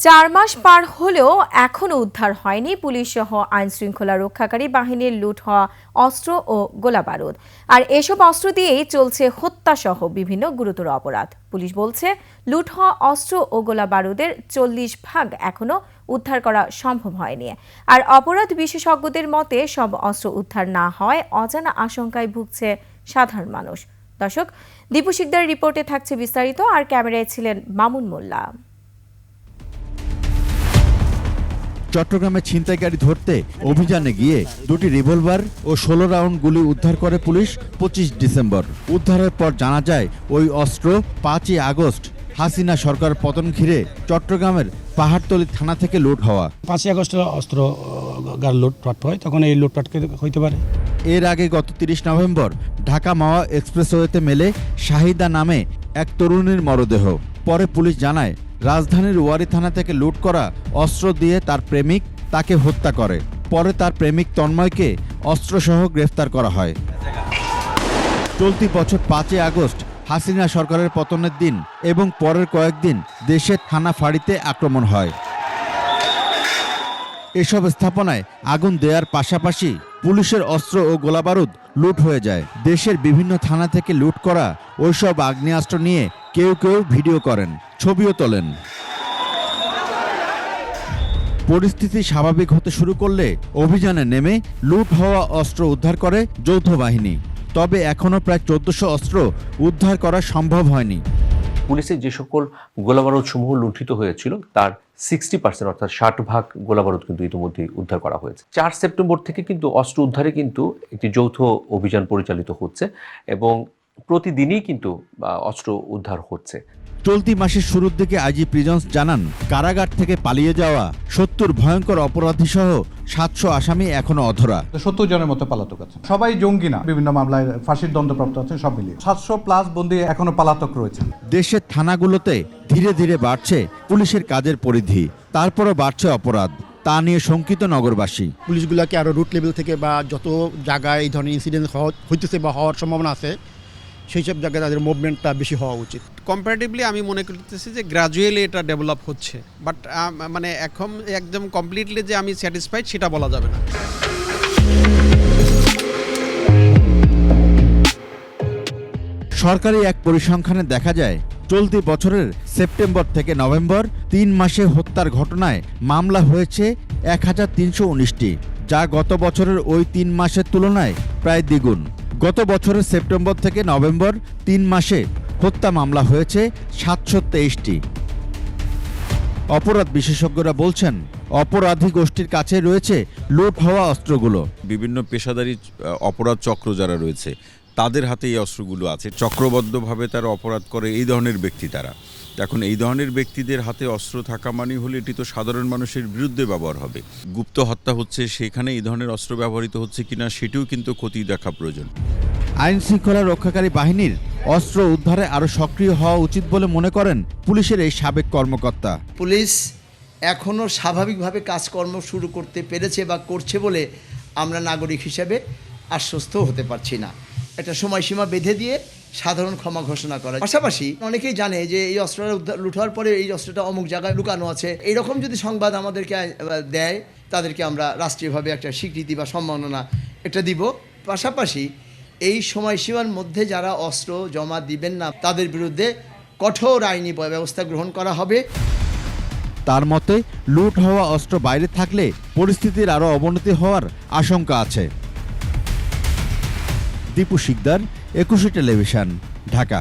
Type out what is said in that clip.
4 মাস পার হলেও এখনও উদ্ধার হয়নি পুলিশ সহ আইনশৃঙ্খলা রক্ষাকারী বাহিনীর লুট হওয়া অস্ত্র ও গোলাবারুদ। আর এসব অস্ত্র দিয়েই চলছে হত্যাসহ বিভিন্ন গুরুতর অপরাধ। পুলিশ বলছে লুট হওয়া অস্ত্র ও গোলাবারুদের 40% এখনও উদ্ধার করা সম্ভব হয়নি। আর অপরাধ বিশেষজ্ঞদের মতে সব অস্ত্র উদ্ধার না হয় অজানা আশঙ্কায় ভুগছে সাধারণ মানুষ। দর্শক, দীপু শিকদারের রিপোর্টে থাকছে বিস্তারিত। আর ক্যামেরায় ছিলেন মামুন মোল্লা। চট্টগ্রামে ছিনতাইকারী ধরতে অভিযানে গিয়ে দুটি রিভলভার ও 16 রাউন্ড গুলি উদ্ধার করে পুলিশ 25 ডিসেম্বর। উদ্ধারের পর জানা যায় ওই অস্ত্র 5ই আগস্ট হাসিনা সরকার পতন ঘিরে চট্টগ্রামের পাহাড়তলী থানা থেকে লুট হওয়া। 5ই আগস্ট অস্ত্র লুটপাট হয়, তখন এই লুটপাটকে হইতে পারে। এর আগে গত 30 নভেম্বর ঢাকা মাওয়া এক্সপ্রেসওয়েতে মেলে শাহিদা নামে এক তরুণীর মরদেহ। পরে পুলিশ জানায় রাজধানীর ওয়ারী থানা থেকে লুট করা অস্ত্র দিয়ে তার প্রেমিক তাকে হত্যা করে। পরে তার প্রেমিক তন্ময়কে অস্ত্রসহ গ্রেফতার করা হয়। চলতি বছর 5ই আগস্ট হাসিনা সরকারের পতনের দিন এবং পরের কয়েকদিন দেশের থানা ফাঁড়িতে আক্রমণ হয়। এসব স্থাপনায় আগুন দেওয়ার পাশাপাশি পুলিশের অস্ত্র ও গোলাবারুদ লুট হয়ে যায়। দেশের বিভিন্ন থানা থেকে লুট করা ওইসব আগ্নেয়াস্ত্র নিয়ে কেউ কেউ ভিডিও করেন, ছবিও তোলেন। পরিস্থিতি স্বাভাবিক হতে শুরু করলে অভিযানে নেমে লুট হওয়া অস্ত্র উদ্ধার করে যৌথ বাহিনী। তবে এখনও প্রায় 1400 অস্ত্র উদ্ধার করা সম্ভব হয়নি। পুলিশের যে সকল গোলাবারুদ সমূহ লুণ্ঠিত হয়েছিল তার 60% অর্থাৎ 60% গোলাবারুদ কিন্তু ইতিমধ্যেই উদ্ধার করা হয়েছে। 4 সেপ্টেম্বর থেকে কিন্তু অস্ত্র উদ্ধারে কিন্তু একটি যৌথ অভিযান পরিচালিত হচ্ছে এবং প্রতিদিনই কিন্তু অস্ত্র উদ্ধার হচ্ছে। চলতি মাসের শুরুর দিকে আইজি প্রিজন্স জানান কারাগার থেকে পালিয়ে যাওয়া 70 ভয়ঙ্কর অপরাধী সহ 700 আসামি এখনো অধরা। 70 জনের মতো পলাতক আছে, সবাই জঙ্গি না, বিভিন্ন মামলায় ফাঁসির দণ্ডপ্রাপ্ত আছে, সব মিলিয়ে 700+ বন্দী এখনো পলাতক রয়েছে। দেশের থানাগুলোতে ধীরে ধীরে বাড়ছে পুলিশের কাজের পরিধি, তারপরও বাড়ছে অপরাধ। তা নিয়ে শঙ্কিত নগরবাসী। পুলিশগুলোকে আরও রুট লেভেল থেকে বা যত জায়গায় এই ধরনের ইনসিডেন্ট হইতেছে বা হওয়ার সম্ভাবনা আছে সেই সব জায়গায় তাদের মুভমেন্টটা বেশি হওয়া উচিত। কম্পারেটিভলি আমি মনে করতেছি যে গ্র্যাজুয়ালি এটা ডেভেলপ হচ্ছে, বাট মানে এখন একদম কমপ্লিটলি যে আমি স্যাটিসফাইড সেটা বলা যাবে না। সরকারি এক পরিসংখ্যানে দেখা যায় চলতি বছরের সেপ্টেম্বর থেকে নভেম্বর 3 মাসে হত্যার ঘটনায় মামলা হয়েছে 1319টি, যা গত বছরের ওই 3 মাসের তুলনায় প্রায় দ্বিগুণ। গত বছরের সেপ্টেম্বর থেকে নভেম্বর 3 মাসে হত্যা মামলা হয়েছে 723টি। অপরাধ বিশেষজ্ঞরা বলছেন অপরাধী গোষ্ঠীর কাছে রয়েছে লুট হওয়া অস্ত্রগুলো। বিভিন্ন পেশাদারী অপরাধ চক্র যারা রয়েছে তাদের হাতে এই অস্ত্রগুলো আছে। চক্রবদ্ধভাবে তারা অপরাধ করে এই ধরনের ব্যক্তি তারা। এখন এই ধরনের ব্যক্তিদের হাতে অস্ত্র থাকা মানে হলে এটি তো সাধারণ মানুষের বিরুদ্ধে ব্যবহার হবে। গুপ্ত হত্যা হচ্ছে, সেখানে এই ধরনের অস্ত্র ব্যবহৃত হচ্ছে কিনা সেটিও কিন্তু খতিয়ে দেখা প্রয়োজন। আইন শৃঙ্খলা রক্ষাকারী বাহিনীর অস্ত্র উদ্ধারে আরও সক্রিয় হওয়া উচিত বলে মনে করেন পুলিশের এই সাবেক কর্মকর্তা। পুলিশ এখনও স্বাভাবিকভাবে কাজকর্ম শুরু করতে পেরেছে বা করছে বলে আমরা নাগরিক হিসেবে আশ্বস্ত হতে পারছি না। একটা সময়সীমা বেঁধে দিয়ে সাধারণ ক্ষমা ঘোষণা করা। পাশাপাশি অনেকেই জানে যে এই অস্ত্রটা লুট হওয়ার পরে এই অস্ত্রটা অমুক জায়গায় লুকানো আছে, এইরকম যদি সংবাদ আমাদেরকে দেয় তাদেরকে আমরা রাষ্ট্রীয়ভাবে একটা স্বীকৃতি বা সম্মাননা এটা দিব। পাশাপাশি এই সময়সীমার মধ্যে যারা অস্ত্র জমা দিবেন না তাদের বিরুদ্ধে কঠোর আইনি ব্যবস্থা গ্রহণ করা হবে। তার মতে লুট হওয়া অস্ত্র বাইরে থাকলে পরিস্থিতির আরও অবনতি হওয়ার আশঙ্কা আছে। দীপু শিকদার, 21 টেলিভিশন, ঢাকা।